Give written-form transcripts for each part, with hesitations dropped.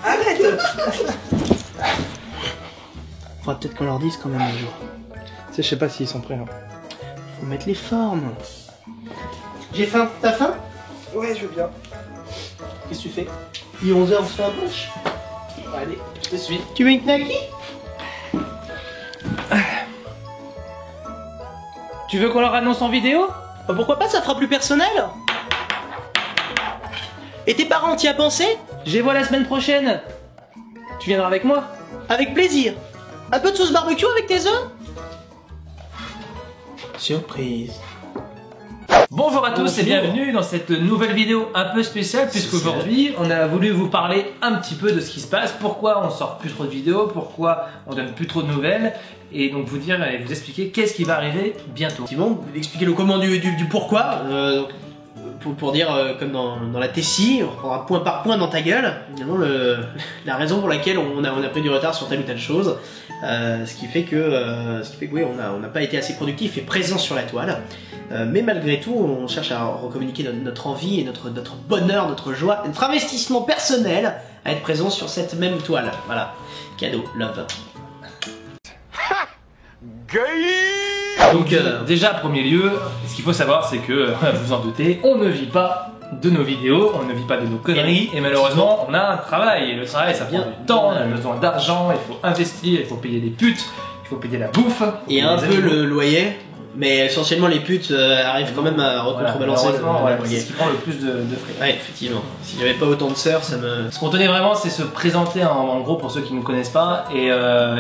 Arrête. Faudra peut-être qu'on leur dise quand même un jour. Tu sais, je sais pas s'ils sont prêts. Hein. Faut mettre les formes. J'ai faim. T'as faim? Ouais, je veux bien. Qu'est-ce que tu fais? Il est 11h, on se fait un punch. Allez, je te suis. Tu veux une knacky? Tu veux qu'on leur annonce en vidéo? Bah pourquoi pas, ça fera plus personnel. Et tes parents, t'y as pensé? Je les vois la semaine prochaine. Tu viendras avec moi? Avec plaisir. Un peu de sauce barbecue avec tes œufs? Surprise. Bonjour à tous et bienvenue dans cette nouvelle vidéo un peu spéciale puisqu'aujourd'hui on a voulu vous parler un petit peu de ce qui se passe, pourquoi on sort plus trop de vidéos, pourquoi on donne plus trop de nouvelles et donc vous dire et vous expliquer qu'est-ce qui va arriver bientôt. Effectivement, vous expliquer le comment du pourquoi, pour dire comme dans la Tessie, on reprendra point par point dans ta gueule, évidemment la raison pour laquelle on a pris du retard sur telle ou telle chose, ce qui fait que oui, on n'a pas été assez productif et présent sur la toile. Mais malgré tout, on cherche à recommuniquer notre envie et notre bonheur, notre joie, notre investissement personnel à être présent sur cette même toile. Voilà, cadeau, love. Donc déjà, premier lieu, ce qu'il faut savoir, c'est que, vous en doutez, on ne vit pas de nos vidéos, on ne vit pas de nos conneries, et malheureusement, on a un travail, et le travail, ça prend du temps, on a besoin d'argent, il faut investir, il faut payer des putes, il faut payer la bouffe, et un peu le loyer. Mais essentiellement les putes arrivent quand même à recontrebalancer le loyer. C'est ce qui prend le plus de frais. Ouais, effectivement. Si j'avais pas autant de sœurs, ça me... Ce qu'on tenait vraiment, c'est se présenter en gros pour ceux qui ne nous connaissent pas et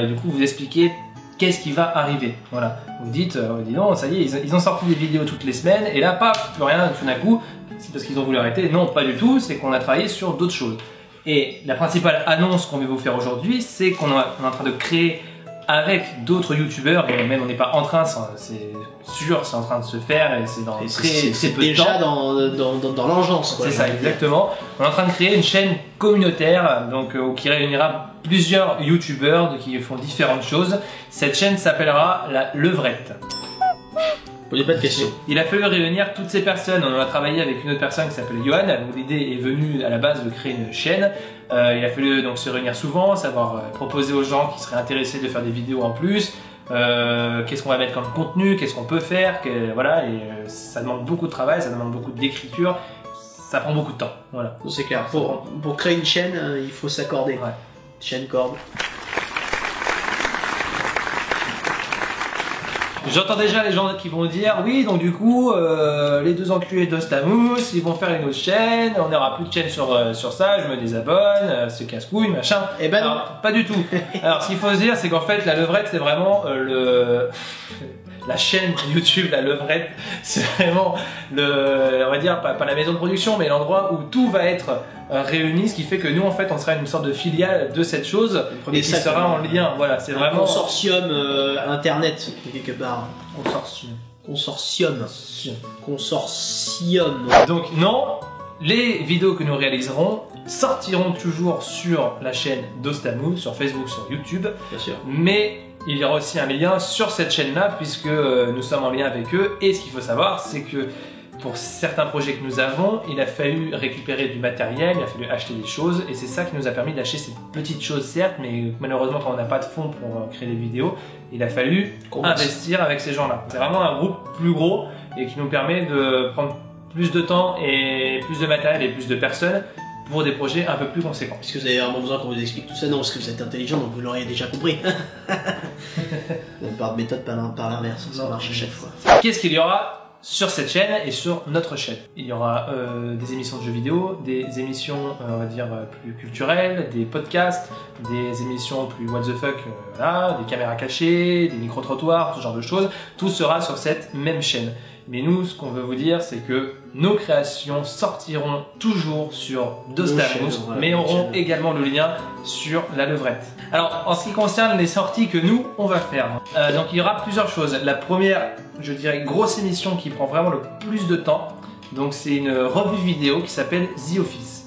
du coup vous expliquer qu'est-ce qui va arriver. Voilà. Vous dites, dis non, ça y est, ils ont sorti des vidéos toutes les semaines et là, paf, plus rien tout d'un coup. C'est parce qu'ils ont voulu arrêter. Non, pas du tout, c'est qu'on a travaillé sur d'autres choses. Et la principale annonce qu'on veut vous faire aujourd'hui, c'est qu'on est en train de créer avec d'autres youtubeurs, et même on n'est pas en train, c'est sûr, c'est en train de se faire et c'est dans très peu de temps. Déjà dans l'engeance. C'est ça, exactement. On est en train de créer une chaîne communautaire donc, qui réunira plusieurs youtubeurs qui font différentes choses. Cette chaîne s'appellera la Levrette. Posez pas de questions. Il a fallu réunir toutes ces personnes. On a travaillé avec une autre personne qui s'appelle Johan. L'idée est venue à la base de créer une chaîne. Il a fallu donc se réunir souvent, savoir proposer aux gens qui seraient intéressés de faire des vidéos en plus. Qu'est-ce qu'on va mettre comme contenu, qu'est-ce qu'on peut faire, voilà. Et ça demande beaucoup de travail, ça demande beaucoup d'écriture. Ça prend beaucoup de temps. Voilà. C'est clair. Pour créer une chaîne, il faut s'accorder. Ouais. Chaîne corde. J'entends déjà les gens qui vont dire oui, donc du coup les deux enculés d'Ostamous ils vont faire une autre chaîne, on n'aura plus de chaîne sur ça, je me désabonne, c'est casse-couille, machin. Eh ben non, pas du tout. Alors ce qu'il faut se dire, c'est qu'en fait la Levrette c'est vraiment la chaîne YouTube, la Levrette, c'est vraiment on va dire pas la maison de production, mais l'endroit où tout va être réuni, ce qui fait que nous en fait on sera une sorte de filiale de cette chose et qui sera en lien. Voilà, c'est vraiment un consortium internet quelque part. Consortium. Donc non, les vidéos que nous réaliserons sortiront toujours sur la chaîne d'Ostamous, sur Facebook, sur YouTube. Bien sûr. Mais il y aura aussi un lien sur cette chaîne-là puisque nous sommes en lien avec eux. Et ce qu'il faut savoir, c'est que pour certains projets que nous avons, il a fallu récupérer du matériel, il a fallu acheter des choses et c'est ça qui nous a permis d'acheter ces petites choses certes, mais malheureusement quand on n'a pas de fonds pour créer des vidéos, il a fallu investir avec ces gens-là. C'est vraiment un groupe plus gros et qui nous permet de prendre plus de temps et plus de matériel et plus de personnes pour des projets un peu plus conséquents. Est-ce que vous avez vraiment besoin qu'on vous explique tout ça? Non, parce que vous êtes intelligent, donc vous l'auriez déjà compris. Par méthode, par l'inverse, ça marche à chaque fois. Qu'est-ce qu'il y aura sur cette chaîne et sur notre chaîne? Il y aura des émissions de jeux vidéo, des émissions on va dire plus culturelles, des podcasts, des émissions plus what the fuck, voilà, des caméras cachées, des micro-trottoirs, ce genre de choses. Tout sera sur cette même chaîne. Mais nous, ce qu'on veut vous dire, c'est que nos créations sortiront toujours sur Dostamous, mais auront également le lien sur la Levrette. Alors, en ce qui concerne les sorties que nous, on va faire, donc il y aura plusieurs choses. La première, je dirais, grosse émission qui prend vraiment le plus de temps, donc c'est une revue vidéo qui s'appelle The Office.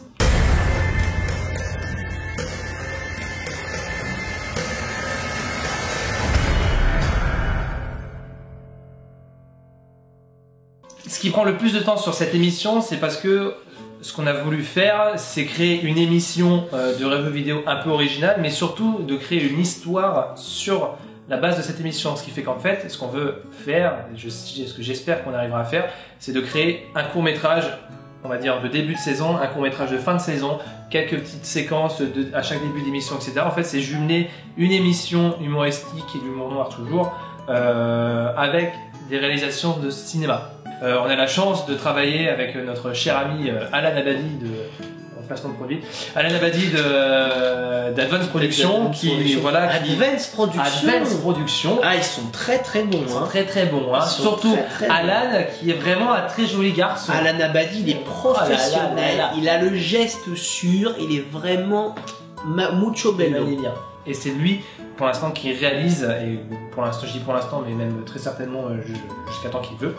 Ce qui prend le plus de temps sur cette émission, c'est parce que ce qu'on a voulu faire, c'est créer une émission de review vidéo un peu originale, mais surtout de créer une histoire sur la base de cette émission. Ce qui fait qu'en fait, ce qu'on veut faire, ce que j'espère qu'on arrivera à faire, c'est de créer un court-métrage, on va dire de début de saison, un court-métrage de fin de saison, quelques petites séquences à chaque début d'émission, etc. En fait, c'est jumeler une émission humoristique et d'humour noir toujours, avec des réalisations de cinéma. On a la chance de travailler avec notre cher ami Alan Abadi de placement de produit, Alan Abadi d'Advance Production, Advance Production. Ah, ils sont très très bons. Ils sont très bons. Hein. Surtout très Alan, qui est vraiment un très joli garçon. Alan Abadi, il est professionnel, il a le geste sûr, il est vraiment mucho bello. Et c'est lui, pour l'instant, qui réalise, et pour l'instant, je dis pour l'instant, mais même très certainement jusqu'à temps qu'il veut,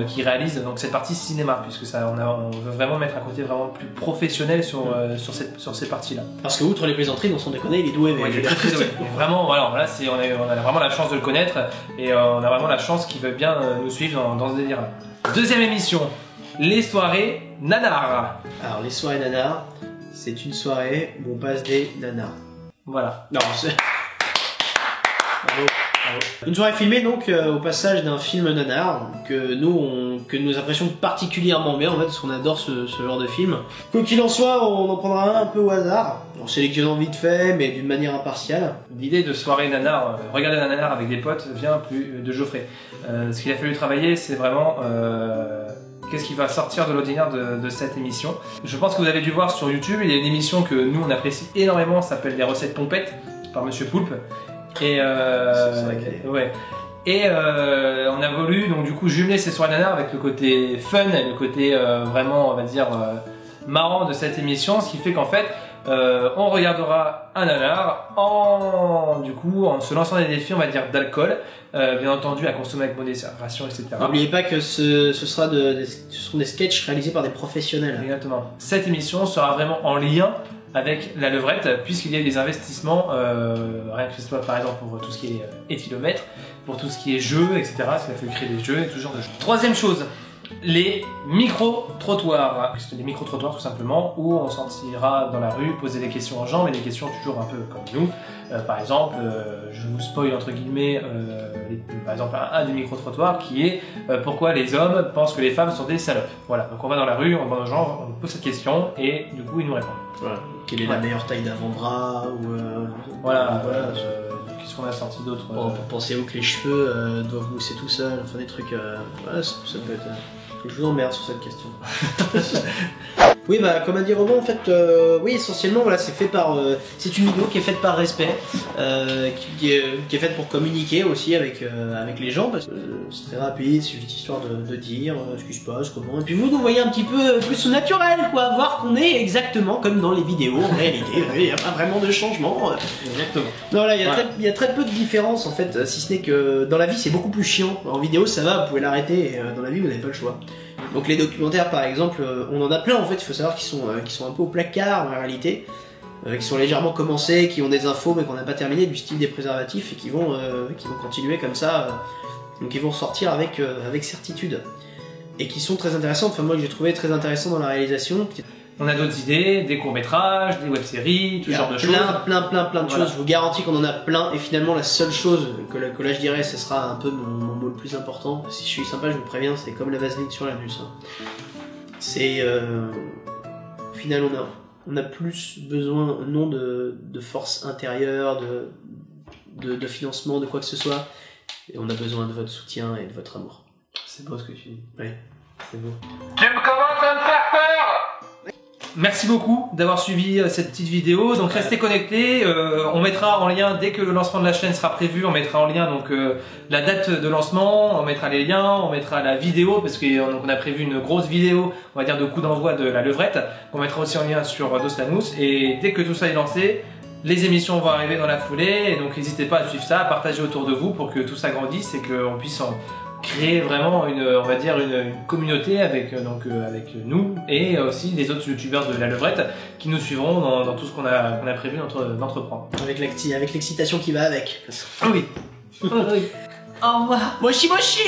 qui réalise donc cette partie cinéma, puisque ça, on veut vraiment mettre un côté vraiment plus professionnel sur ces parties-là. Parce que outre les plaisanteries, on s'en déconne, il est doué. Ouais, il est très doué. Vraiment, voilà, là, on a vraiment la chance de le connaître, et on a vraiment la chance qu'il veuille bien nous suivre dans ce délire-là. Deuxième émission, les soirées nanars. Alors les soirées nanars, c'est une soirée où on passe des nanars. Voilà. Non, c'est... Bravo. Une soirée filmée donc au passage d'un film nanar que nous apprécions particulièrement bien en fait, parce qu'on adore ce genre de film. Quoi qu'il en soit, on en prendra un peu au hasard, en sélectionnant vite fait mais d'une manière impartiale. L'idée de soirée nanar, regarder un nanar avec des potes, vient plus de Geoffrey. Ce qu'il a fallu travailler, c'est vraiment qu'est-ce qui va sortir de l'ordinaire de cette émission. Je pense que vous avez dû voir sur YouTube, il y a une émission que nous on apprécie énormément, ça s'appelle Les Recettes Pompettes par Monsieur Poulpe. Et ouais. Et on a voulu donc du coup jumeler ces soirées nanars avec le côté fun, le côté vraiment on va dire marrant de cette émission, ce qui fait qu'en fait on regardera un nanar en se lançant des défis on va dire d'alcool, bien entendu à consommer avec modération, etc. N'oubliez pas que ce seront des sketchs réalisés par des professionnels. Exactement. Cette émission sera vraiment en lien avec la levrette, puisqu'il y a des investissements, rien que ce soit par exemple pour tout ce qui est éthylomètre, pour tout ce qui est jeux, etc. Parce qu'il a fallu créer des jeux et tout ce genre de choses. Troisième chose, les micro-trottoirs. Les micro-trottoirs tout simplement, où on sortira dans la rue, poser des questions aux gens, mais des questions toujours un peu comme nous. Par exemple, je vous spoil entre guillemets, par exemple un des micro-trottoirs qui est pourquoi les hommes pensent que les femmes sont des salopes. Voilà, donc on va dans la rue, on demande aux gens, on pose cette question et du coup ils nous répondent. Voilà. Quelle est la meilleure taille d'avant-bras ou voilà. Qu'est-ce qu'on a sorti d'autre pour penser que les cheveux doivent mousser tout seuls, enfin des trucs. Voilà, ça peut être. Je vous emmerde sur cette question. Oui, bah comme a dit Romain, en fait, oui, essentiellement, voilà, c'est fait par, c'est une vidéo qui est faite par respect, qui est faite pour communiquer aussi avec les gens, parce que c'est très rapide, c'est juste histoire de dire ce qui se passe, comment, et puis vous nous voyez un petit peu plus naturel, quoi, voir qu'on est exactement comme dans les vidéos en réalité. Il n'y a pas vraiment de changement. Exactement. Non, là, il y a très peu de différence en fait, si ce n'est que dans la vie c'est beaucoup plus chiant. En vidéo ça va, vous pouvez l'arrêter, et dans la vie vous n'avez pas le choix. Donc les documentaires par exemple, on en a plein en fait, il faut savoir qu'ils sont un peu au placard en réalité, qui sont légèrement commencés, qui ont des infos mais qu'on n'a pas terminé, du style des préservatifs, et qui vont continuer comme ça, donc ils vont sortir avec certitude. Et qui sont très intéressants, enfin moi que j'ai trouvé très intéressant dans la réalisation. On a d'autres idées, des courts-métrages, des web-séries, tout genre de choses. Plein de choses, je vous garantis qu'on en a plein, et finalement la seule chose que là je dirais, ce sera un peu mon mot le plus important. Si je suis sympa, je vous préviens, c'est comme la vaseline sur l'anus. C'est... au final, on a plus besoin, non de force intérieure, de financement, de quoi que ce soit, et on a besoin de votre soutien et de votre amour. C'est beau ce que tu dis. Oui, c'est beau. Tu me commences à me faire peur! Merci beaucoup d'avoir suivi cette petite vidéo, donc restez connectés, on mettra en lien, dès que le lancement de la chaîne sera prévu, on mettra en lien donc la date de lancement, on mettra les liens, on mettra la vidéo, parce qu'on a prévu une grosse vidéo, on va dire de coup d'envoi de la levrette, qu'on mettra aussi en lien sur Dos la Mousse, et dès que tout ça est lancé, les émissions vont arriver dans la foulée, et donc n'hésitez pas à suivre ça, à partager autour de vous pour que tout ça grandisse et qu'on puisse créer vraiment on va dire une communauté avec nous et aussi les autres youtubeurs de la levrette qui nous suivront dans tout ce qu'on a prévu d'entreprendre. Avec l'excitation qui va avec. Ah oui. Au revoir. Moshi moshi.